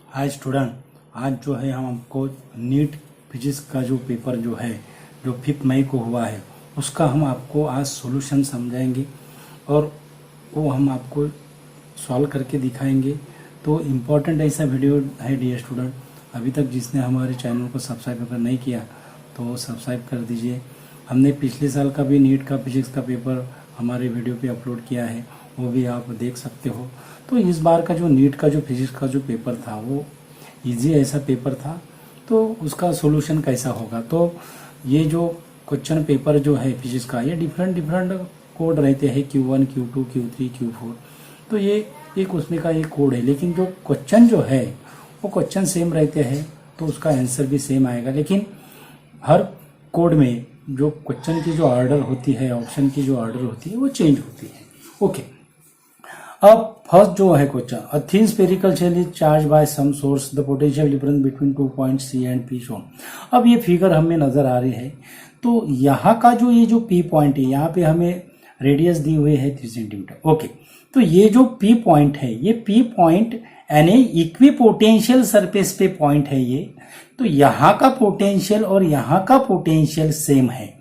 Hi student, आज जो है हम आपको नीट फिजिक्स का जो पेपर जो है जो 5 मई को हुआ है उसका हम आपको आज सॉल्यूशन समझाएंगे और वो हम आपको सॉल्व करके दिखाएंगे। तो इम्पोर्टेंट ऐसा वीडियो है डियर स्टूडेंट। अभी तक जिसने हमारे चैनल को सब्सक्राइब अगर नहीं किया तो सब्सक्राइब कर दीजिए। हमने पिछले साल का भी नीट का फिजिक्स का पेपर हमारे वीडियो पे अपलोड किया है, वो भी आप देख सकते हो। तो इस बार का जो नीट का जो फिजिक्स का जो पेपर था वो इजी ऐसा पेपर था, तो उसका सॉल्यूशन कैसा होगा। तो ये जो क्वेश्चन पेपर जो है फिजिक्स का ये डिफरेंट कोड रहते हैं Q1, Q2, Q3, Q4। तो ये एक उसमें का एक कोड है, लेकिन जो क्वेश्चन जो है वो क्वेश्चन सेम रहते हैं तो उसका आंसर भी सेम आएगा। लेकिन हर कोड में जो क्वेश्चन की जो ऑर्डर होती है, ऑप्शन की जो ऑर्डर होती है वो चेंज होती है। ओके, अब फर्स्ट जो है question, a thin spherical shell is charge by some source, the potential difference between 2 points C and P shown. अब ये फिगर हमें नजर आ रही है, तो यहाँ का जो ये जो P पॉइंट है, यहाँ पे हमें रेडियस दी हुई है 3 सेंटीमीटर। ओके, तो ये जो P पॉइंट है, ये P पॉइंट यानी इक्वी पोटेंशियल सरफेस पे पॉइंट है ये। तो यहाँ का पोटेंशियल और यहाँ का पोटेंशियल सेम है,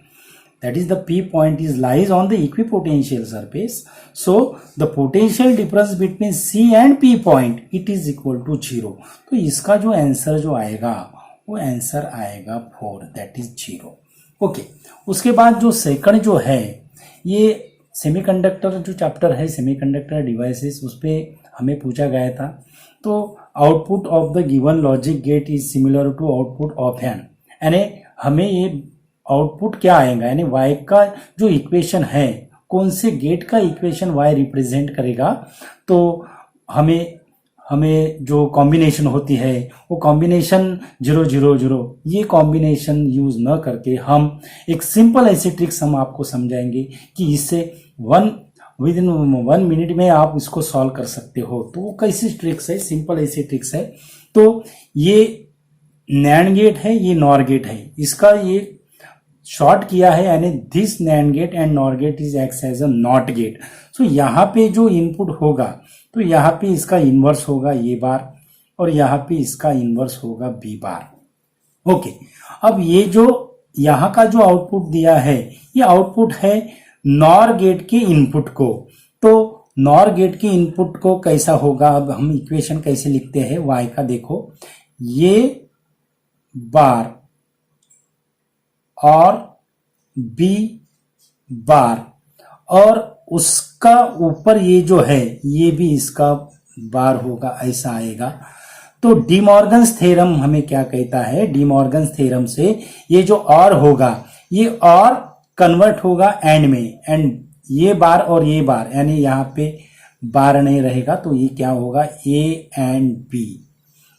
that is the P point is lies on the equipotential surface, so the potential difference between C and P point it is equal to 0। तो इसका जो आंसर जो आएगा वो आंसर आएगा 4, that is 0। ओके, उसके बाद जो सेकंड जो है ये सेमीकंडक्टर जो चैप्टर है सेमीकंडक्टर डिवाइसेस, उस पर हमें पूछा गया था। तो output of the given logic gate is similar to output of an, यानी हमें ये आउटपुट क्या आएगा, यानी y का जो इक्वेशन है, कौन से गेट का इक्वेशन y रिप्रेजेंट करेगा। तो हमें जो कॉम्बिनेशन होती है वो कॉम्बिनेशन 0 0 0, ये कॉम्बिनेशन यूज न करके हम एक सिंपल ऐसी ट्रिक्स हम आपको समझाएंगे कि इससे विद इन 1 मिनट में आप इसको सॉल्व कर सकते हो। तो वो कैसी ट्रिक्स है, सिंपल ऐसी ट्रिक्स है। तो ये नैंड गेट है, ये नॉर गेट है, इसका ये शॉर्ट किया है, यानी this NAND gate and NOR gate is acts as a NOT gate. So यहाँ पे जो इनपुट होगा तो यहाँ पे इसका इनवर्स होगा ए बार और यहाँ पे इसका इनवर्स होगा बी बार। ओके, अब ये जो यहाँ का जो आउटपुट दिया है ये आउटपुट है नॉर गेट के इनपुट को। तो नॉर गेट के इनपुट को कैसा होगा, अब हम इक्वेशन कैसे लिखते हैं y का, देखो ये बार और B बार और उसका ऊपर ये जो है ये भी इसका बार होगा, ऐसा आएगा। तो डी मॉर्गन्स थ्योरम हमें क्या कहता है, डी मॉर्गन्स थ्योरम से ये जो और होगा ये और कन्वर्ट होगा एंड में, एंड ये बार और ये बार यानी यहाँ पे बार नहीं रहेगा, तो ये क्या होगा A एंड B।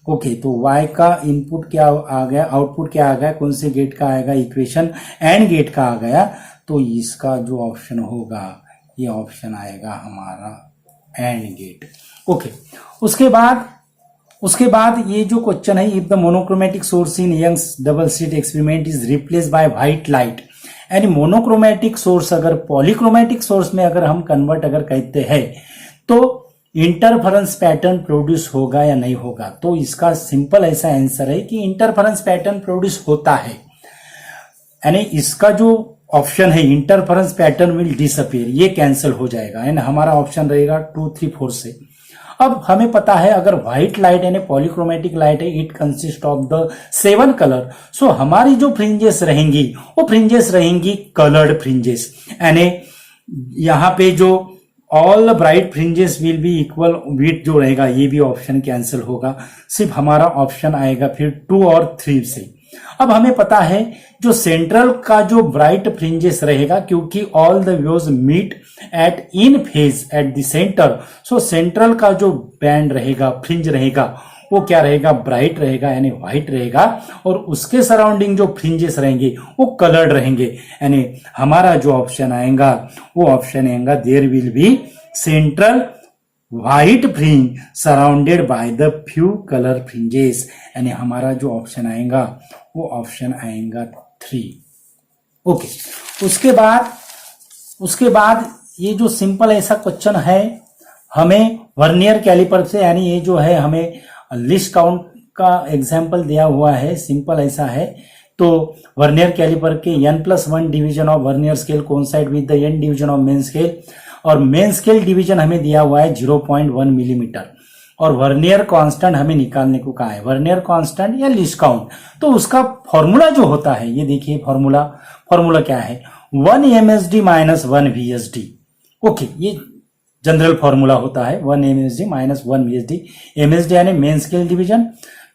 ओके, तो y का इनपुट क्या आ गया, आउटपुट क्या आ गया, कौन से गेट का आएगा, इक्वेशन एंड गेट का आ गया। तो इसका जो ऑप्शन होगा ये ऑप्शन आएगा हमारा एंड गेट। ओके, उसके बाद ये जो क्वेश्चन है, if the monochromatic source in Young's double slit experiment is replace by white light, यानी मोनोक्रोमेटिक सोर्स अगर पॉलीक्रोमेटिक सोर्स में अगर हम कन्वर्ट अगर कहते हैं तो इंटरफेरेंस पैटर्न प्रोड्यूस होगा या नहीं होगा। तो इसका सिंपल ऐसा आंसर है कि इंटरफेरेंस पैटर्न प्रोड्यूस होता है, यानी इसका जो ऑप्शन है इंटरफेरेंस पैटर्न विल डिसअपीयर, ये कैंसिल हो जाएगा, यानी हमारा ऑप्शन रहेगा 2, 3, 4 से। अब हमें पता है अगर व्हाइट लाइट यानी पॉलीक्रोमेटिक लाइट है, it consist of the 7 colour. So हमारी जो फ्रिंजेस रहेंगी वो फ्रिंजेस रहेंगी कलर्ड फ्रिंजेस, यानी यहाँ पे जो all bright fringes will be equal with जो रहेगा ये भी ऑप्शन कैंसिल होगा, सिर्फ हमारा ऑप्शन आएगा फिर 2 और 3 से। अब हमें पता है जो सेंट्रल का जो ब्राइट फ्रिंजेस रहेगा, क्योंकि all the views meet at in phase at the centre, so central का जो बैंड रहेगा, फ्रिंज रहेगा, वो क्या रहेगा, ब्राइट रहेगा यानी व्हाइट रहेगा, और उसके सराउंडिंग जो फ्रिंजेस रहेंगे वो कलर्ड रहेंगे, यानी हमारा जो ऑप्शन आएगा वो ऑप्शन आएगा there will be central white fringe surrounded by the few colour fringes, यानी हमारा जो ऑप्शन आएगा वो ऑप्शन आएगा 3। ओके, उसके बाद ये जो सिंपल ऐसा क्वेश्चन है, हमें वर्नियर कैलिपर से, यानी ये जो है हमें लिस्ट काउंट का एग्जाम्पल दिया हुआ है, सिंपल ऐसा है। तो वर्नियर कैलिपर के n+1 division of vernier scale coincide with the n division of main scale, और मेन स्केल डिवीजन हमें दिया हुआ है 0.1 मिलीमीटर, और वर्नियर कांस्टेंट हमें निकालने को कहा है, वर्नियर कांस्टेंट या लीस्ट काउंट। तो उसका फॉर्मूला जो होता है, ये देखिए फॉर्मूला क्या है, 1 MSD माइनस 1 VSD। ओके, ये जनरल फॉर्मूला होता है 1 MSD माइनस 1 VSD। MSD यानी मेन स्केल डिवीजन,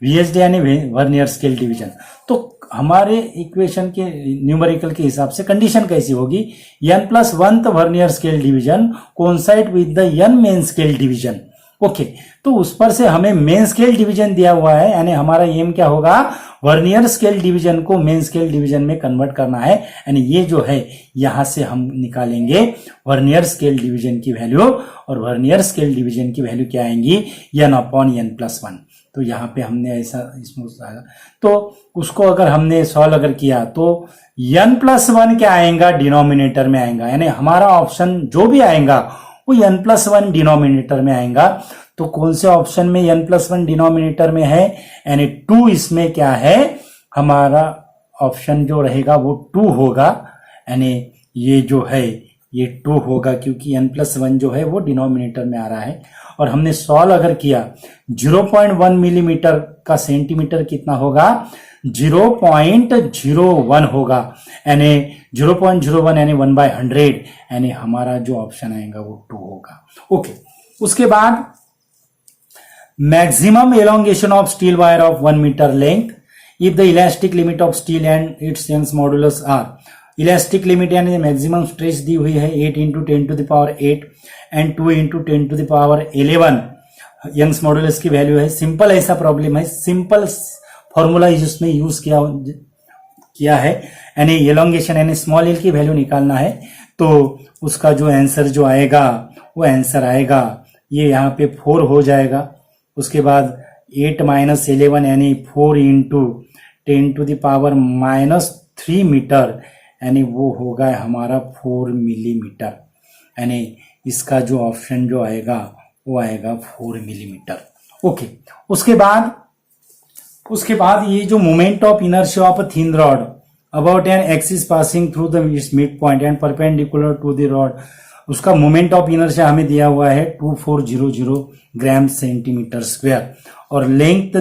VSD यानी वर्नियर स्केल डिवीजन। तो हमारे इक्वेशन के न्यूमेरिकल के हिसाब से कंडीशन कैसी होगी, n+1 vernier scale division coincide with the n main scale division. Okay, तो उस पर से हमें मेन स्केल डिवीजन दिया हुआ है, यानी हमारा एम क्या होगा, वर्नियर स्केल डिवीजन को मेन स्केल डिवीजन में कन्वर्ट करना है। यानी ये जो है यहां से हम निकालेंगे वर्नियर स्केल डिवीजन की वैल्यू, और वर्नियर स्केल डिवीजन की वैल्यू क्या आएंगी, n/n+1। तो यहाँ पे हमने ऐसा इसमें तो उसको अगर हमने सॉल्व अगर किया तो n+1 क्या आएगा, डिनोमिनेटर में आएगा, यानी हमारा ऑप्शन जो भी आएगा वो n+1 डिनोमिनेटर में आएगा। तो कौन से ऑप्शन में n+1 डिनोमिनेटर में है, यानी 2 इसमें क्या है, हमारा ऑप्शन जो रहेगा वो 2 होगा, यानी ये जो है ये 2 होगा, क्योंकि n+1 जो है वो डिनोमिनेटर में आ रहा है। और हमने सॉल्व अगर किया 0.1 मिलीमीटर का सेंटीमीटर कितना होगा, 0.01 होगा, यानी 0.01 यानी 1/100, यानी हमारा जो ऑप्शन आएगा वो 2 होगा। ओके, उसके बाद maximum elongation of steel wire of 1 metre length if the elastic limit of steel and its Young's modulus are. Elastic limit यानी मैक्सिमम स्ट्रेच दी हुई है 8 × 10⁸ एंड 2 × 10⁻11 यंग्स मॉडुलस की वैल्यू है। सिंपल ऐसा प्रॉब्लम है, सिंपल फॉर्मूला इसमें use किया है, यानी एलोंगेशन यानी स्मॉल एल की वैल्यू निकालना है। तो उसका जो आंसर जो आएगा वो आंसर आएगा, ये यहाँ पे 4 हो जाएगा। उसके बाद 8 - 11 यानी 4 × 10⁻³ मीटर, यानी वो होगा हमारा 4 मिलीमीटर, यानी इसका जो ऑप्शन जो आएगा वो आएगा 4 मिलीमीटर। ओके, उसके बाद ये जो moment of inertia of thin rod about an axis passing through the mid point and perpendicular to the rod, उसका मोमेंट ऑफ इनर्शिया हमें दिया हुआ है 2400 ग्राम सेंटीमीटर स्क्वायर, और लेंथ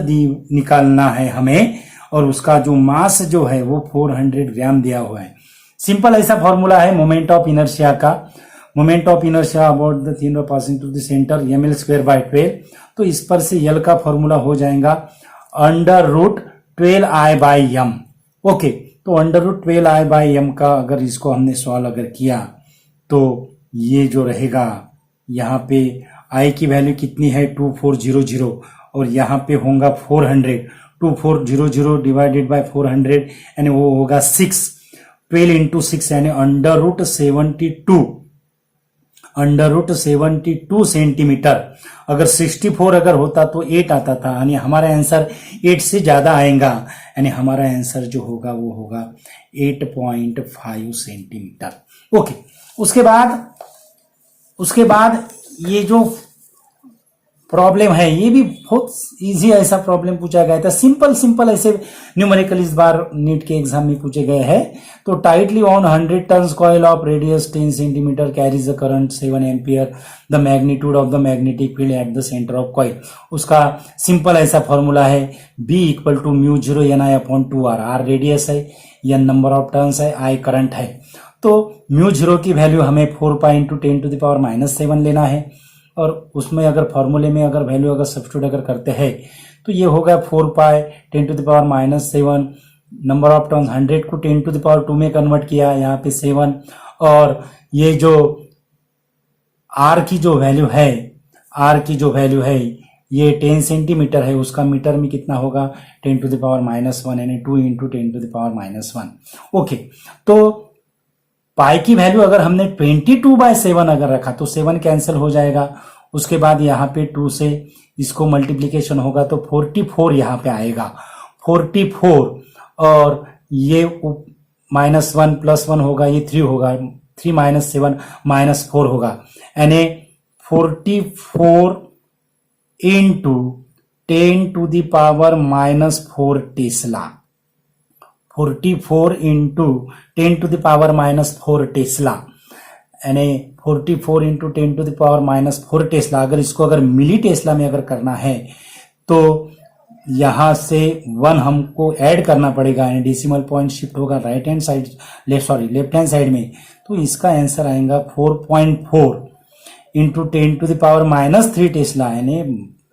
निकालना है हमें, और उसका जो मास जो है वो 400 ग्राम दिया हुआ है। सिंपल ऐसा फॉर्मूला है मोमेंट ऑफ इनर्शिया का, moment of inertia about the thin rod passing through the centre ml²/12। तो इस पर से यल का फॉर्मूला हो जाएगा √12I/m। ओके, तो √12I/m का अगर इसको हमने सॉल्व अगर किया तो ये जो रहेगा, यहाँ पे I की वैल्यू कितनी है 2400, और यहाँ पे होगा 400, 2400 डिवाइडेड बाय 400 यानी वो होगा 6, 12 × 6 यानी √72 सेंटीमीटर। अगर 64 अगर होता तो 8 आता था, यानी हमारा आंसर 8 से ज्यादा आएगा, यानी हमारा आंसर जो होगा वो होगा 8.5 सेंटीमीटर। ओके, उसके बाद ये जो प्रॉब्लम है ये भी बहुत इजी ऐसा प्रॉब्लम पूछा गया था, सिंपल ऐसे न्यूमेरिकल इस बार नीट के एग्जाम में पूछे गए हैं। तो tightly on 100 turns coil of radius 10 centimetre carries the current 7 ampere, the magnitude of the magnetic field at the centre of coil. उसका सिंपल ऐसा फॉर्मूला है B = μ0NI/2R। R रेडियस है, N नंबर ऑफ टर्न्स है, I current है। तो μ0 की value हमें 4π × 10⁻⁷ लेना है, और उसमें अगर फॉर्मूले में अगर वैल्यू अगर सब्स्टिट्यूट अगर करते हैं तो ये होगा 4π × 10⁻⁷, नंबर ऑफ टर्न्स 100 को 10⁻² में कन्वर्ट किया, यहाँ पे 7, और ये जो R की जो वैल्यू है ये 10 सेंटीमीटर है, उसका मीटर में कितना होगा 10⁻⁻1 यानी 2 × 10⁻⁻1। ओके, तो पाई की वैल्यू अगर हमने 22/7 अगर रखा तो 7 कैंसिल हो जाएगा। उसके बाद यहाँ पे 2 से इसको मल्टीप्लीकेशन होगा तो 44 यहाँ पे आएगा, 44, और ये -1 + 1 होगा, ये 3 होगा, 3 - 7 -4 होगा, यानी 44 × 10⁻⁻4 टेस्ला, 44 इंटू 10⁻⁻4 टेस्ला, यानी 44 इंटू 10⁻⁻4 टेस्ला। अगर इसको अगर मिली टेस्ला में अगर करना है तो यहां से 1 हमको ऐड करना पड़ेगा, यानी डेसिमल पॉइंट शिफ्ट होगा लेफ्ट हैंड साइड में। तो इसका आंसर आएगा 4.4 इंटू 10⁻³ टेस्ला, यानी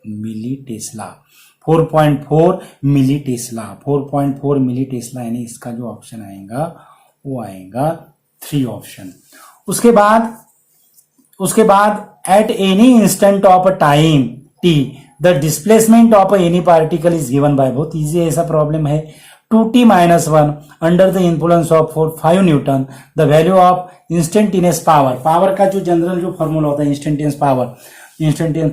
मिली टेस्ला। 4.4 मिली टेस्ला, 4.4 मिली टेस्ला, यानी इसका जो ऑप्शन आएगा वो आएगा 3 ऑप्शन। उसके बाद at any instant of time T the displacement of any particle is given by, बहुत इजी ऐसा प्रॉब्लम है, 2t-1 under the influence of 5 newton, the value of instantaneous power. Power का जो जनरल जो फॉर्मूला होता है instantaneous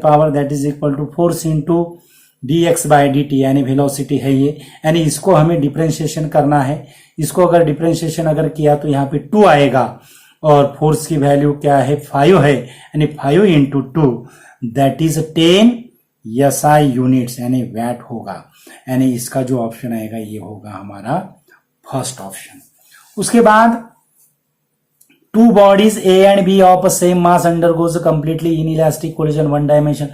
power that is equal to force into dx by dt, यानी velocity है ये, यानी इसको हमें डिफरेंशिएशन करना है। इसको अगर डिफरेंशिएशन अगर किया तो यहाँ पे 2 आएगा, और फोर्स की वैल्यू क्या है 5 है, यानी 5 into 2 that is 10 SI units, यानी वैट होगा, यानी इसका जो ऑप्शन आएगा ये होगा हमारा फर्स्ट ऑप्शन। उसके बाद 2 bodies A and B of same mass undergoes completely inelastic collision one dimension.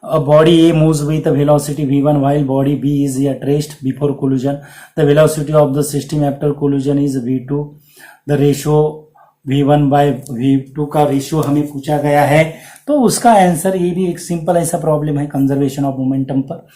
A body A moves with a velocity v1 while body B is at rest before collision. The velocity of the system after collision is v2. The ratio v1 by v2 का ratio हमें पूछा गया है, तो उसका answer ये भी एक सिंपल ऐसा प्रॉब्लम है, कंजर्वेशन ऑफ मोमेंटम पर,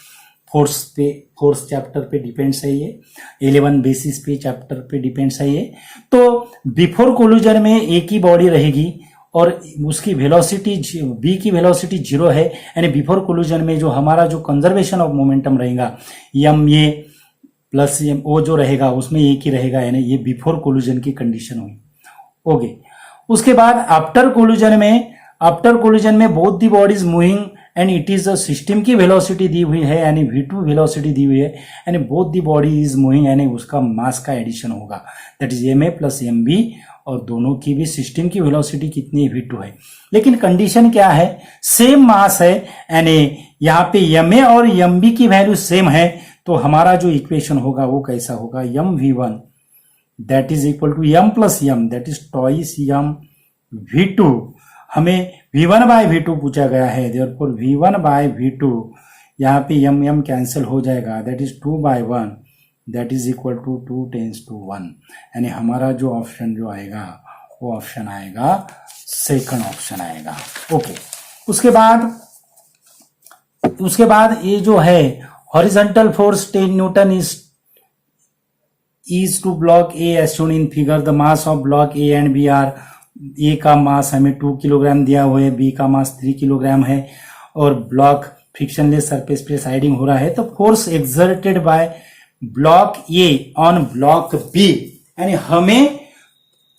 फोर्स चैप्टर पे डिपेंड्स है ये, 11 बेसिस पे चैप्टर पे डिपेंड्स है ये। तो बिफोर कोलिजन में एक ही बॉडी रहेगी और उसकी वेलोसिटी बी की वेलोसिटी 0 है, यानी बिफोर कोलिजन में जो हमारा जो कंजर्वेशन ऑफ मोमेंटम रहेगा M A plus M O जो रहेगा उसमें एक ही रहेगा, यानी ये बिफोर कोलिजन की कंडीशन हुई। ओके, उसके बाद आफ्टर कोलिजन में both the bodies moving and it is a system की वेलोसिटी दी हुई है, यानी v2 वेलोसिटी दी हुई है, यानी both the body is moving, यानी उसका मास का एडिशन होगा, that is ma plus mb, और दोनों की भी सिस्टम की वेलोसिटी कितनी v2 है। लेकिन कंडीशन क्या है, सेम मास है, यानी यहाँ पे ma और mb की वैल्यू सेम है, तो हमारा जो इक्वेशन होगा वो कैसा होगा, mv1 that is equal to m plus m that is twice m v2। हमें v1 बाय v2 पूछा गया है, देयरफॉर v1 बाय v2, यहाँ पे m कैंसिल हो जाएगा, that is 2 by 1 that is equal to 2 tens to 1, यानी हमारा जो ऑप्शन जो आएगा वो ऑप्शन आएगा सेकंड ऑप्शन आएगा। ओके, उसके बाद ये जो है horizontal force 10 Newton is to block A as shown in figure. The mass of block A and B are, A का मास हमें 2 किलोग्राम दिया हुआ है, B का मास 3 किलोग्राम है, और ब्लॉक फ्रिक्शनलेस सरफेस पे साइडिंग हो रहा है। तो force exerted by block A on block B, यानी हमें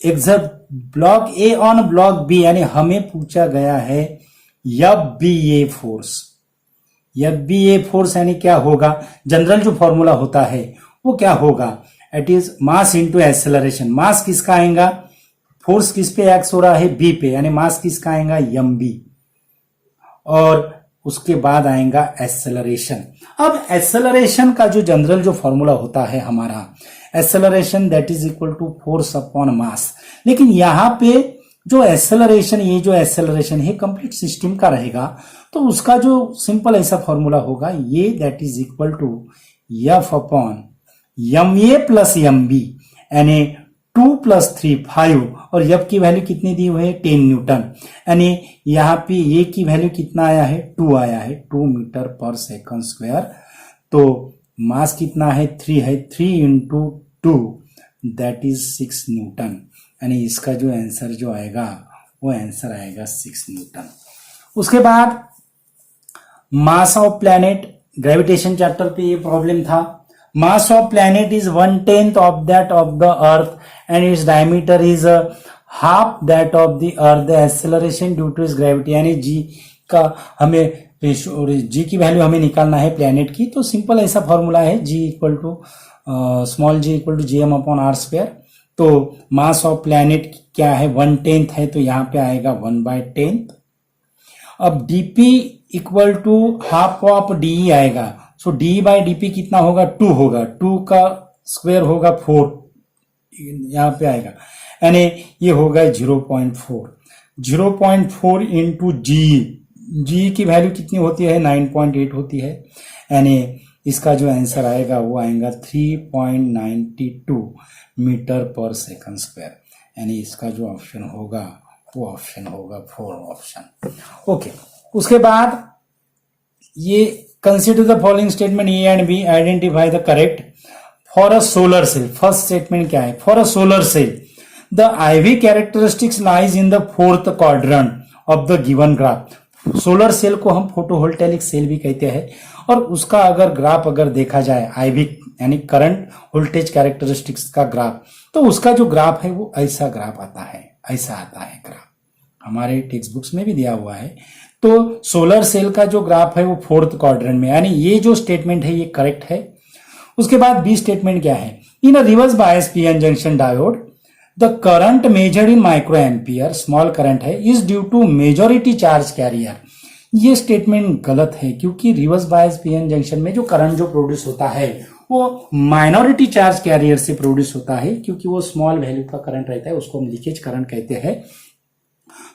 block A on block B, यानी हमें पूछा गया है FBA फोर्स, यानी क्या होगा, जनरल जो फॉर्मूला होता है वो क्या होगा, it is mass into acceleration. Mass किसका आएगा, फोर्स किस पे एक्स हो रहा है, बी पे, यानी मास किसका आएगा एम बी, और उसके बाद आएगा एक्सेलरेशन। अब एक्सेलरेशन का जो जनरल जो फॉर्मूला होता है हमारा, acceleration that is equal to force upon mass. लेकिन यहां पे जो एक्सेलरेशन, ये जो एक्सेलरेशन है कंप्लीट सिस्टम का रहेगा, तो उसका जो सिंपल ऐसा फॉर्मूला होगा ये that is equal to F upon M A plus M B, यानी 2 प्लस 3 5, और एफ की वैल्यू कितनी दी हुई है 10 न्यूटन, यानी यहाँ पे ए की वैल्यू कितना आया है 2 आया है, 2 मीटर पर सेकंड स्क्वायर। तो मास कितना है 3 है, 3 इंटू 2 दैट इज 6 न्यूटन, यानी इसका जो आंसर जो आएगा वो आंसर आएगा 6 न्यूटन। उसके बाद mass of planet, gravitation chapter पे ये प्रॉब्लम था। Mass of planet is 1/10 of that of the earth and its diameter is half that of the earth, the acceleration due to it's gravity, यानी जी का हमें जी की value हमें निकालना है प्लैनेट की। तो सिंपल ऐसा फॉर्मूला है, G equal to small G equal to GM upon R square. तो मास ऑफ प्लैनेट क्या है 1/10 है, तो यहाँ पे आएगा 1/10। अब DP equal to half of D आएगा। So D by D P कितना होगा, 2 होगा, 2 का स्क्वायर होगा 4, यहां पे आएगा, यानी ये होगा 0.4, 0.4 इंटू जी की वैल्यू कितनी होती है, 9.8 होती है, यानी इसका जो आंसर आएगा वो आएगा 3.92 मीटर पर सेकंड स्क्वायर, यानी इसका जो ऑप्शन होगा वो ऑप्शन होगा 4 ऑप्शन। ओके, उसके बाद ये consider the following statement A and B, identify the correct for a solar cell. First statement क्या है, for a solar cell the IV characteristics lies in the fourth quadrant of the given graph. Solar cell को हम photovoltaic cell भी कहते हैं, और उसका अगर ग्राफ अगर देखा जाए IV यानी करंट वोल्टेज कैरेक्टरिस्टिक्स का ग्राफ, तो उसका जो ग्राफ है वो ऐसा ग्राफ आता है, ऐसा आता है ग्राफ, हमारे टेक्स्ट बुक्स में भी दिया हुआ है। तो सोलर सेल का जो ग्राफ है वो फोर्थ क्वाड्रेंट में, यानी ये जो स्टेटमेंट है ये करेक्ट है। उसके बाद बी स्टेटमेंट क्या है, in a reverse bias PN junction diode the current measured in micro ampere, small current है, is due to majority charge carrier. ये स्टेटमेंट गलत है, क्योंकि रिवर्स बायस पीएन जंक्शन में जो करंट जो प्रोड्यूस होता है वो माइनॉरिटी चार्ज कैरियर से प्रोड्यूस होता है, क्योंकि वो स्मॉल वैल्यू का करंट रहता है, उसको हम लीकेज करंट कहते हैं।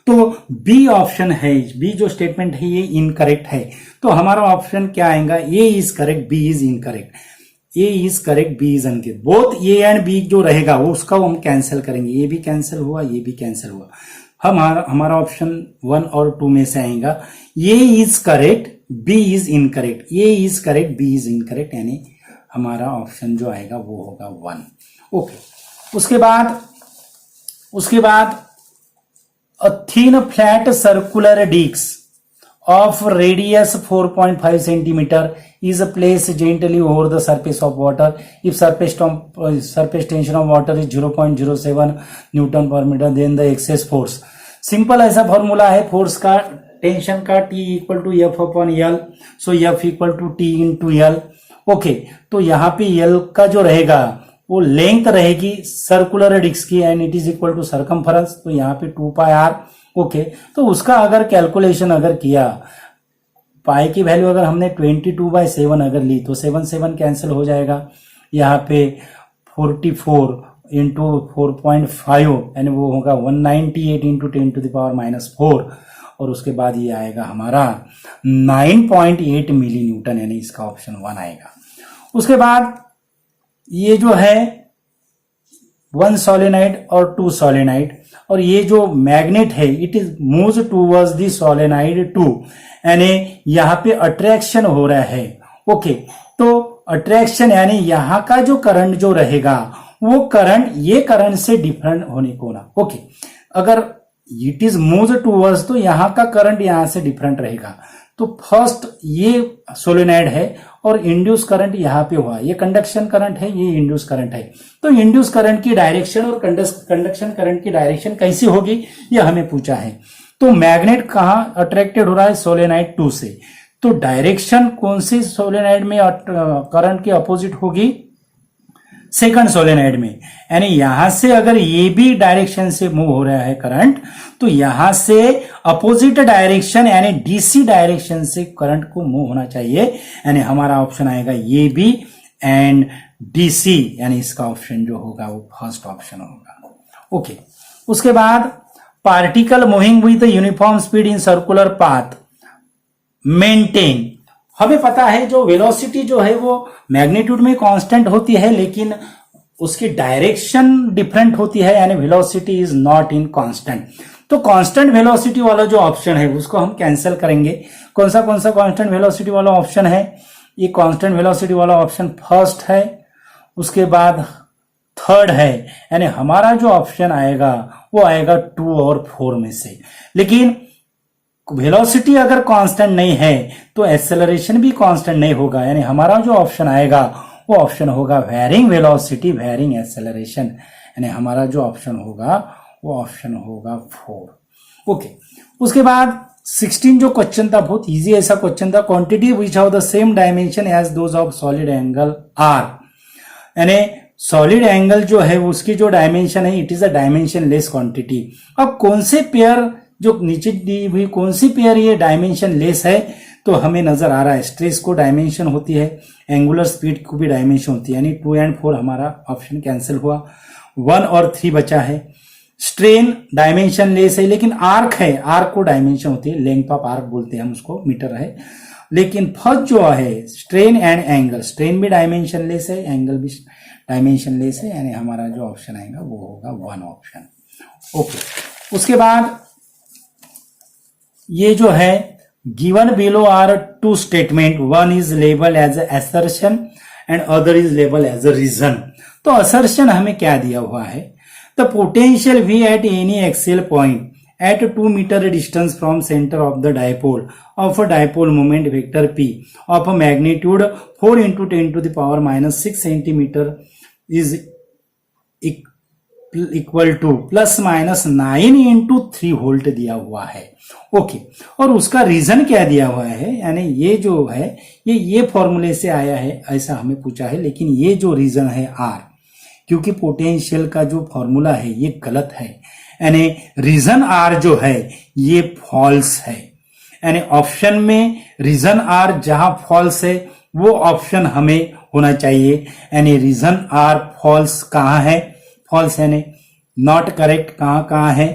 तो बी ऑप्शन है, बी जो स्टेटमेंट है ये इनकरेक्ट है। तो हमारा ऑप्शन क्या आएगा, A is correct, B is incorrect. A is correct, B is incorrect. Both A and B जो रहेगा वो उसका हम कैंसिल करेंगे, ये भी कैंसिल हुआ, ये भी कैंसिल हुआ। हमारा ऑप्शन 1 और 2 में से आएगा A is correct, B is incorrect. A is correct, B is incorrect, यानी हमारा ऑप्शन जो आएगा वो होगा 1। ओके, उसके बाद a thin flat circular disc of radius 4.5 centimeter is placed gently over the surface of water if surface tension of water is 0.07 Newton per meter, then the excess force। Simple ऐसा formula है force का, tension का, T equal to F upon L, so F equal to T into L. Okay, तो यहाँ पे L का जो रहेगा वो लेंथ रहेगी सर्कुलर डिस्क की, and it is equal to circumference, तो यहाँ पे 2πr। ओके, तो उसका अगर कैलकुलेशन अगर किया, पाई की वैल्यू अगर हमने 22/7 अगर ली तो 7 कैंसिल हो जाएगा, यहाँ पे 44 इंटू 4.5 यानी वो होगा 198 इंटू 10⁻⁻⁴, और उसके बाद ये आएगा हमारा 9.8 मिली न्यूटन, यानी इसका ऑप्शन 1 आएगा। उसके बाद ये जो है 1 सोलेनाइड और 2 सोलेनाइड, और ये जो मैग्नेट है it is moves towards the solenoid 2, यानी यहाँ पे अट्रैक्शन हो रहा है। ओके, तो अट्रैक्शन यानी यहाँ का जो करंट जो रहेगा वो करंट ये करंट से डिफरेंट होने को ना। ओके, अगर इट इज मूव्स टूवर्ड्स तो यहाँ का करंट यहाँ से डिफरेंट रहेगा। तो फर्स्ट ये सोलेनाइड है और इंड्यूस करंट यहाँ पे हुआ, ये कंडक्शन करंट है, ये इंड्यूस करंट है। तो इंड्यूस करंट की डायरेक्शन और कंडक्शन करंट की डायरेक्शन कैसी होगी ये हमें पूछा है। तो मैग्नेट कहाँ अट्रैक्टेड हो रहा है, सोलेनाइड 2 से, तो डायरेक्शन कौन सी सोलेनाइड में करंट के अपोजिट होगी, सेकंड सोलेनाइड में, यानी यहां से अगर ये भी डायरेक्शन से मूव हो रहा है करंट, तो यहां से अपोजिट डायरेक्शन यानी डीसी डायरेक्शन से करंट को मूव होना चाहिए, यानी हमारा ऑप्शन आएगा ये बी एंड डीसी, यानी इसका ऑप्शन जो होगा वो फर्स्ट ऑप्शन होगा। ओके, उसके बाद particle moving with uniform speed in circular path maintain. हमें पता है जो वेलोसिटी जो है वो मैग्नीट्यूड में कांस्टेंट होती है, लेकिन उसकी डायरेक्शन डिफरेंट होती है, यानी velocity is not in constant. तो कांस्टेंट वेलोसिटी वाला जो ऑप्शन है उसको हम कैंसिल करेंगे। कौन सा कांस्टेंट वेलोसिटी वाला ऑप्शन है, ये कांस्टेंट वेलोसिटी वाला ऑप्शन फर्स्ट है, उसके बाद थर्ड है, यानी हमारा जो ऑप्शन आएगा वो आएगा 2 और 4 में से। लेकिन वेलोसिटी अगर कांस्टेंट नहीं है तो एक्सेलरेशन भी कांस्टेंट नहीं होगा, यानी हमारा जो ऑप्शन आएगा वो ऑप्शन होगा वेरिंग वेलोसिटी वेरिंग एक्सेलरेशन, यानी हमारा जो ऑप्शन होगा वो ऑप्शन होगा 4। ओके, उसके बाद 16 जो क्वेश्चन था बहुत इजी ऐसा क्वेश्चन था, quantity which have the same dimension as those of solid angle are, यानी सॉलिड एंगल जो है उसकी जो डायमेंशन है it is a dimensionless quantity. अब कौन से पेयर जो नीचे दी हुई कौन सी पेयर ये डायमेंशन लेस है, तो हमें नजर आ रहा है स्ट्रेस को डायमेंशन होती है, एंगुलर स्पीड को भी डायमेंशन होती है, यानी 2 और 4 हमारा ऑप्शन कैंसिल हुआ, 1 और 3 बचा है। स्ट्रेन डायमेंशन लेस है, लेकिन आर्क है, आर्क को डायमेंशन होती है, लेंथ ऑफ आर्क बोलते हैं हम उसको, मीटर है। लेकिन फर्स्ट जो है स्ट्रेन एंड एंगल, स्ट्रेन भी डायमेंशन लेस है, एंगल भी डायमेंशन लेस है, यानी हमारा जो ऑप्शन आएगा वो होगा 1 ऑप्शन। ओके, उसके बाद ये जो है given below are 2 statement, one is label as assertion and other is label as a reason. तो असर्शन हमें क्या दिया हुआ है, the potential V at any axial point at 2 meter distance from center of the dipole of a dipole moment vector P of a magnitude 4 into 10 to the power minus 6 centimeter is equal to plus minus 9 into 3 volt दिया हुआ है। Okay, और उसका reason क्या दिया हुआ है, यानी ये जो है ये फॉर्मूले से आया है ऐसा हमें पूछा है, लेकिन ये जो रीजन है R, क्योंकि पोटेंशियल का जो फॉर्मूला है ये गलत है, यानी रीजन R जो है ये फॉल्स है, यानी ऑप्शन में रीजन R जहां फॉल्स है वो ऑप्शन हमें होना चाहिए, यानी रीजन R फॉल्स कहां है, फॉल्स यानी नॉट करेक्ट कहां है,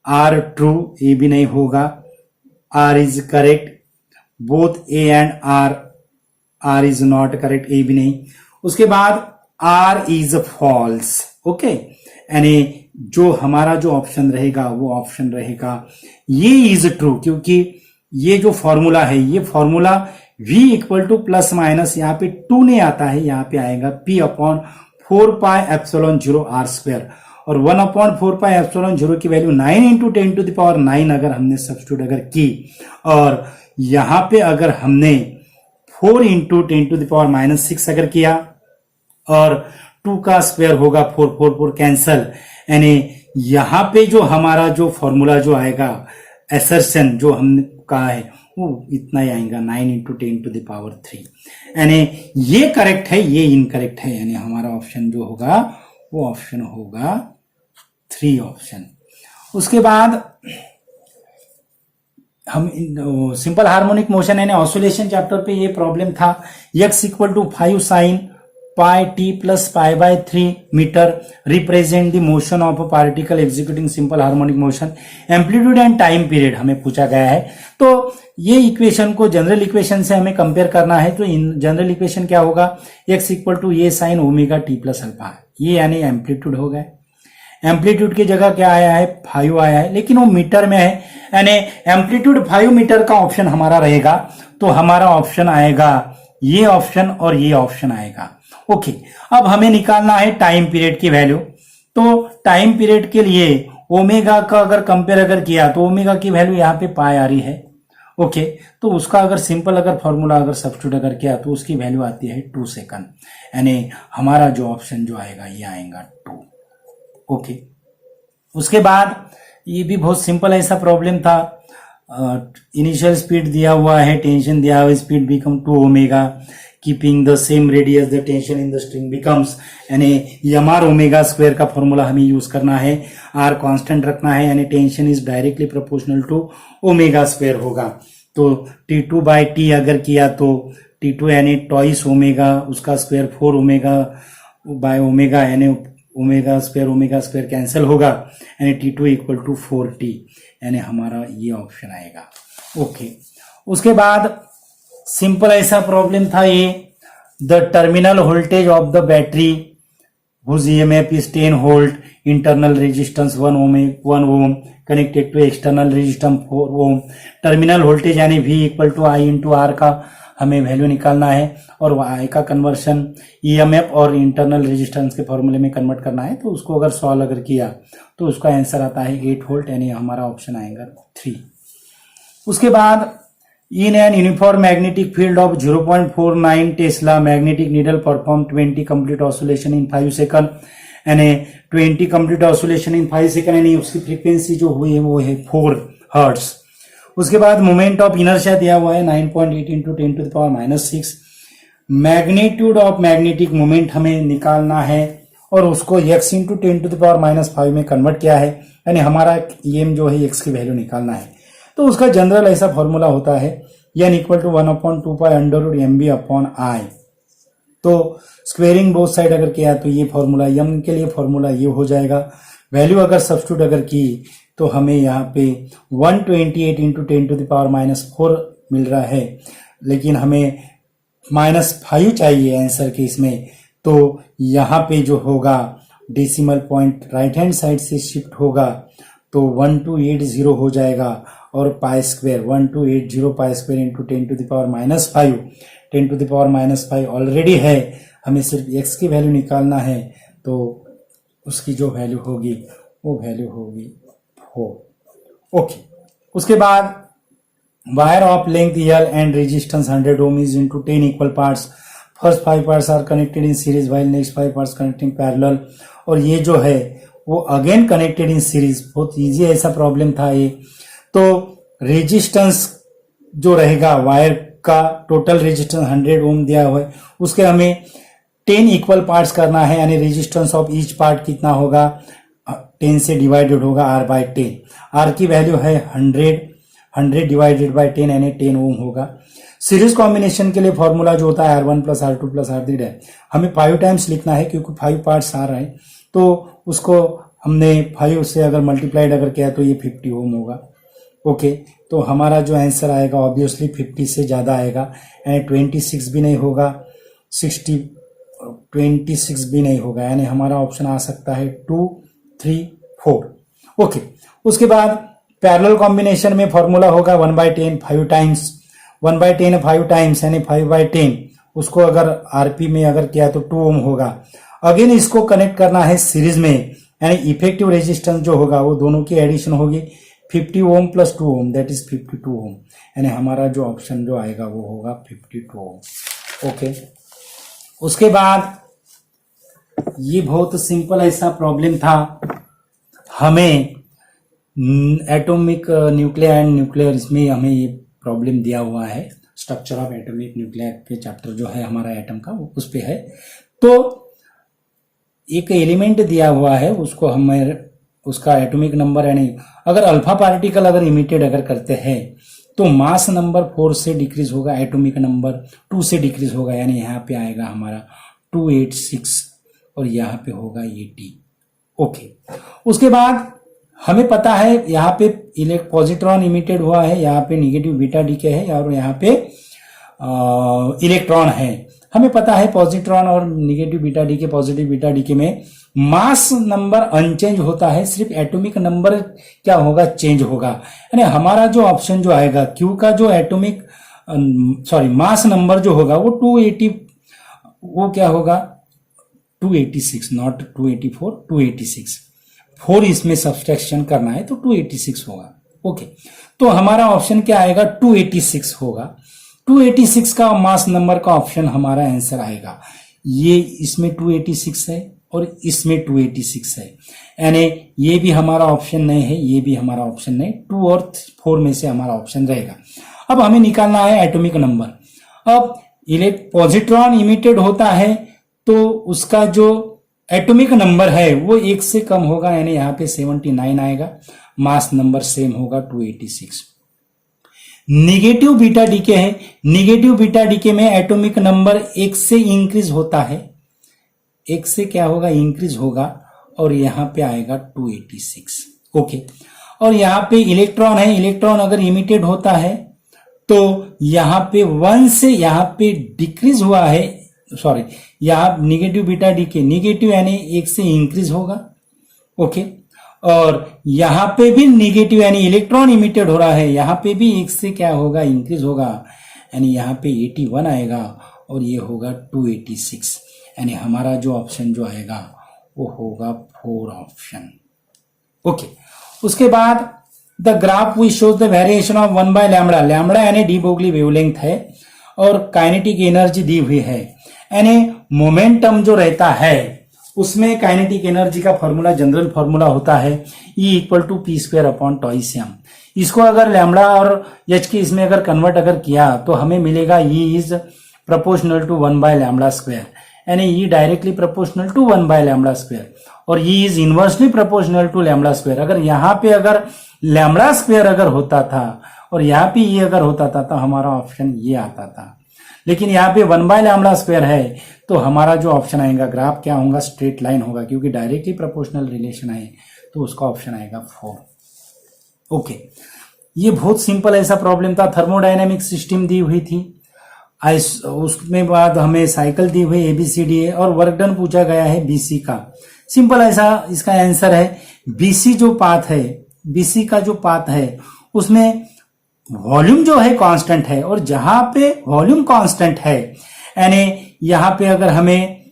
R ट्रू ये भी नहीं होगा, R is correct, both A and R is not correct ये भी नहीं, उसके बाद R इज फॉल्स। ओके, यानी जो हमारा जो ऑप्शन रहेगा वो ऑप्शन रहेगा ये इज ट्रू, क्योंकि ये जो फॉर्मूला है ये formula V equal two plus minus, यहाँ पे 2 नहीं आता है, यहाँ पे आएगा P upon 4 pi epsilon 0 R square, और 1 अपॉन 4 पाई एप्सिलॉन 0 की value 9 into 10 to the power 9 अगर हमने सब्स्टिट्यूट अगर की, और यहाँ पे अगर हमने 4 into 10 to the power minus 6 अगर किया, और 2 का स्क्वायर होगा 4 4 4 कैंसल, यानी यहां पे जो हमारा जो फॉर्मूला जो आएगा असर्शन जो हमने कहा है वो इतना ही आएगा 9 इंटू 10 टू द पावर 3, यानी ये करेक्ट है ये इनकरेक्ट है, यानी हमारा ऑप्शन जो होगा वो ऑप्शन होगा 3 ऑप्शन। उसके बाद हम सिंपल हार्मोनिक मोशन यानी ऑसिलेशन चैप्टर पे ये प्रॉब्लम था, x equal to 5 sine pi T plus pi by 3 metre represent the motion of a particle executing simple harmonic motion, amplitude and time period हमें पूछा गया है। तो ये इक्वेशन को जनरल इक्वेशन से हमें कंपेयर करना है, तो जनरल इक्वेशन क्या होगा, x इक्वल टू ये sine omega T plus alpha, ये यानी एम्पलीट्यूड हो गए, एम्पलीट्यूड की जगह क्या आया है 5 आया है, लेकिन वो मीटर में है, यानी एम्पलीट्यूड 5 मीटर का ऑप्शन हमारा रहेगा, तो हमारा ऑप्शन आएगा ये ऑप्शन और ये ऑप्शन आएगा। ओके, अब हमें निकालना है टाइम पीरियड की वैल्यू, तो टाइम पीरियड के लिए ओमेगा का अगर कंपेयर अगर किया तो ओमेगा की वैल्यू यहाँ पे पाई आ रही है। ओके, तो उसका अगर सिंपल अगर फॉर्मूला अगर सब्स्टिट्यूट अगर किया तो उसकी वैल्यू आती है 2 सेकंड, यानी हमारा जो ऑप्शन जो आएगा ये आएगा 2। ओके, उसके बाद ये भी बहुत सिंपल ऐसा प्रॉब्लम था, इनिशियल स्पीड दिया हुआ है, टेंशन दिया हुआ है, speed become 2 omega, keeping the same radius the tension in the string becomes, यानी mr ओमेगा स्क्वायर का फॉर्मूला हमें यूज करना है, r कांस्टेंट रखना है, यानी tension is directly proportional to omega square होगा। तो T2 बाई टी अगर किया तो T2 यानी ट्वाइस ओमेगा, उसका स्क्वायर 4 ओमेगा बाय ओमेगा, यानी ओमेगा स्क्वायर कैंसिल होगा, यानी T2 इक्वल टू 4t, यानी हमारा ये ऑप्शन आएगा। ओके, उसके बाद सिंपल ऐसा प्रॉब्लम था ये, the terminal voltage of the battery whose EMF is 10 volt, internal resistance 1 ohm connected to external resistance 4 ohm, terminal voltage यानी V equal to I into R का हमें वैल्यू निकालना है, और I का कन्वर्शन ईएमएफ और इंटरनल रेजिस्टेंस के फॉर्मूले में कन्वर्ट करना है, तो उसको अगर सॉल्व अगर किया तो उसका आंसर आता है 8 वोल्ट, यानी हमारा ऑप्शन आएगा 3। उसके बाद in an uniform magnetic field of 0.49 Tesla, magnetic needle perform 20 complete oscillation in 5 seconds, यानी 20 complete oscillation in 5 seconds, यानी उसकी फ्रीक्वेंसी जो हुई है वो है 4 हर्ट्ज। उसके बाद मोमेंट ऑफ इनर्शिया दिया हुआ है 9.8 into 10 to the power -6, magnitude of magnetic moment हमें निकालना है, और उसको x इंटू 10⁻⁵ में कन्वर्ट किया है, यानी हमारा एम जो है x की वैल्यू निकालना है। तो उसका जनरल ऐसा फॉर्मूला होता है n इक्वल टू 1/2π√mv/i। तो स्क्वेयरिंग बोथ साइड अगर किया तो ये फॉर्मूला m के लिए फॉर्मूला ये हो जाएगा। वैल्यू अगर सब्स्टिट्यूट अगर की तो हमें यहाँ पे 128 इंटू 10⁻⁴ मिल रहा है, लेकिन हमें -5 चाहिए आंसर के इसमें। तो यहाँ पे जो होगा decimal point right hand side से शिफ्ट होगा तो 1280 हो जाएगा, और pi square 1280 pi square into 10⁻⁵ already है, हमें सिर्फ x की वैल्यू निकालना है। तो उसकी जो वैल्यू होगी वो वैल्यू होगी 4। ओके, उसके बाद wire of length L and resistance 100 ohm is into 10 equal parts. First 5 parts are connected in series while next 5 parts connecting parallel. और ये जो है वो अगेन कनेक्टेड इन सीरीज। बहुत इजी ऐसा प्रॉब्लम था ये। तो रेजिस्टेंस जो रहेगा वायर का, टोटल रेजिस्टेंस 100 ओम दिया हुआ है, उसके हमें 10 इक्वल पार्ट्स करना है, यानी रेजिस्टेंस ऑफ ईच पार्ट कितना होगा 10 से डिवाइडेड होगा R/10। R की वैल्यू है 100 डिवाइडेड बाय 10 यानी 10 ओम होगा। सीरीज कॉम्बिनेशन के लिए फॉर्मूला जो होता है R1 plus R2 plus R3 है, हमें 5 टाइम्स लिखना है क्योंकि 5 पार्ट्स आ रहे हैं। तो उसको हमने 5 से अगर मल्टीप्लाइड अगर किया तो ये 50 ओम होगा। ओके, तो हमारा जो आंसर आएगा ऑब्वियसली 50 से ज्यादा आएगा, यानी 26 भी नहीं होगा, 26 भी नहीं होगा, यानी हमारा ऑप्शन आ सकता है 2, 3, 4। ओके, उसके बाद पैरेलल कॉम्बिनेशन में फॉर्मूला होगा 1/10 5 टाइम्स, 1/10 5 टाइम्स यानी 5/10। उसको अगर आरपी में अगर किया तो 2 ओम होगा। अगेन इसको कनेक्ट करना है सीरीज में, यानी इफेक्टिव रेजिस्टेंस जो होगा वो दोनों की एडिशन होगी 50 ohm plus 2 ohm, that is 52 ohm, यानी हमारा जो ऑप्शन जो आएगा वो होगा 52 ओम। ओके, उसके बाद ये बहुत सिंपल ऐसा प्रॉब्लम था। हमें एटॉमिक न्यूक्लियर एंड न्यूक्लियर, इसमें हमें ये प्रॉब्लम दिया हुआ है। स्ट्रक्चर ऑफ एटॉमिक न्यूक्लियर के चैप्टर जो है हमारा एटम का वो उस पे है। तो एक एलिमेंट दिया हुआ है, उसको हमें उसका एटॉमिक नंबर, यानी अगर अल्फा पार्टिकल अगर इमिटेड अगर करते हैं तो मास नंबर 4 से डिक्रीज होगा, एटॉमिक नंबर 2 से डिक्रीज होगा, यानी यहाँ पे आएगा हमारा 286 और यहाँ पे होगा 80। ओके, उसके बाद हमें पता है यहाँ पे पॉजिट्रॉन इमिटेड हुआ है, यहाँ पे निगेटिव बीटा डीके है और यहाँ पे इलेक्ट्रॉन है। हमें पता है पॉजिट्रॉन और negative beta decay, positive beta decay में मास नंबर अनचेंज होता है, सिर्फ एटॉमिक नंबर क्या होगा चेंज होगा। यानी हमारा जो ऑप्शन जो आएगा क्यू का जो एटॉमिक मास नंबर जो होगा वो 280, वो क्या होगा 286, नॉट 284, 286। 4 इसमें सब्सट्रैक्शन करना है तो 286 होगा। ओके, तो हमारा ऑप्शन क्या आएगा 286 होगा। 286 का मास नंबर का ऑप्शन हमारा आंसर आएगा। ये इसमें 286 है और इसमें 286 है, यानी ये भी हमारा ऑप्शन नहीं है, ये भी हमारा ऑप्शन नहीं। 2 और 4 में से हमारा ऑप्शन रहेगा। अब हमें निकालना है एटॉमिक नंबर। अब पॉजिट्रॉन इमिटेड होता है तो उसका जो एटॉमिक नंबर है वो 1 से कम होगा, यानी यहाँ पे 79 आएगा। मास नंबर सेम होगा 286। निगेटिव बीटा डीके है, निगेटिव बीटा डीके में एटॉमिक नंबर 1 से इंक्रीज होता है, 1 से क्या होगा इंक्रीज होगा, और यहाँ पे आएगा 286। ओके, और यहाँ पे इलेक्ट्रॉन है, इलेक्ट्रॉन अगर इमिटेड होता है तो यहाँ पे 1 से यहाँ पे डिक्रीज हुआ है, सॉरी यहाँ निगेटिव बीटा डीके, निगेटिव यानी 1 से इंक्रीज होगा। ओके, और यहाँ पे भी निगेटिव यानी इलेक्ट्रॉन इमिटेड हो रहा है, यहाँ पे भी 1 से क्या होगा इंक्रीज होगा, यानी यहाँ पे 81 आएगा और ये होगा 286, यानी हमारा जो ऑप्शन जो आएगा वो होगा 4 ऑप्शन। ओके, उसके बाद the graph we shows the variation of 1/λ, lambda यानी डी ब्रोगली वेवलेंथ है और काइनेटिक एनर्जी दी हुई है, यानी मोमेंटम जो रहता है उसमें काइनेटिक एनर्जी का फॉर्मूला जनरल फॉर्मूला होता है E = p²/τ/m। इसको अगर लैम्बडा और h के इसमें अगर कन्वर्ट अगर किया तो हमें मिलेगा E is proportional to 1/λ², यानी ई डायरेक्टली प्रोपोर्शनल टू 1/λ², और E is inversely proportional to λ²। अगर यहाँ पे अगर λ² अगर होता था और यहाँ पे ये अगर होता था तो हमारा ऑप्शन ये आता था, लेकिन यहाँ पे 1/λ² है तो हमारा जो ऑप्शन आएगा ग्राफ क्या होगा, स्ट्रेट लाइन होगा, क्योंकि डायरेक्टली प्रोपोर्शनल रिलेशन है तो उसका ऑप्शन आएगा 4। ओके, ये बहुत सिंपल ऐसा प्रॉब्लम था। थर्मोडायनेमिक सिस्टम दी हुई थी, उसमें बाद हमें साइकिल दी हुई ABCD और वर्क डन पूछा गया है BC का। सिंपल ऐसा इसका आंसर है, BC जो पाथ है, BC का जो पाथ है उसमें वॉल्यूम जो है कांस्टेंट है, और जहां पे वॉल्यूम कांस्टेंट है यानी यहाँ पे अगर हमें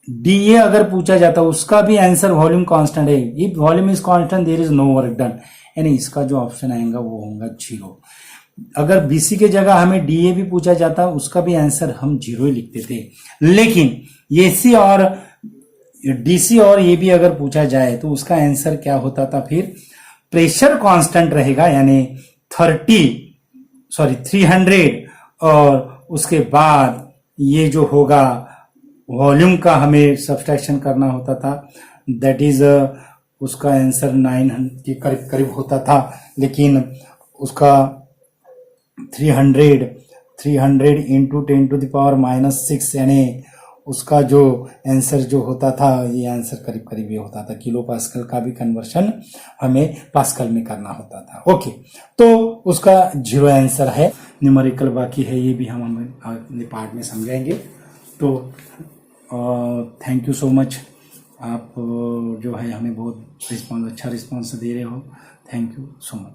DA अगर पूछा जाता उसका भी आंसर वॉल्यूम कांस्टेंट है। If volume is constant there is no work done, यानी इसका जो ऑप्शन आएगा वो होगा 0। अगर BC के जगह हमें DA भी पूछा जाता उसका भी आंसर हम 0 ही लिखते थे, लेकिन AC और DC और AB अगर पूछा जाए तो उसका आंसर क्या होता था, फिर प्रेशर कांस्टेंट रहेगा, यानी 300, और उसके बाद ये जो होगा वॉल्यूम का हमें सब्सट्रैक्शन करना होता था, दैट इज उसका आंसर 900 के करीब करीब होता था, लेकिन उसका 300 इंटू 10⁻⁻⁶, यानी उसका जो आंसर जो होता था, ये आंसर करीब करीब ये होता था। किलो पास्कल का भी कन्वर्शन हमें पास्कल में करना होता था। ओके, तो उसका 0 आंसर है। न्यूमेरिकल बाकी है, ये भी हम अगले पार्ट में समझाएंगे। तो थैंक यू सो मच, आप जो है हमें बहुत अच्छा रिस्पॉन्स दे रहे हो। Thank you so much.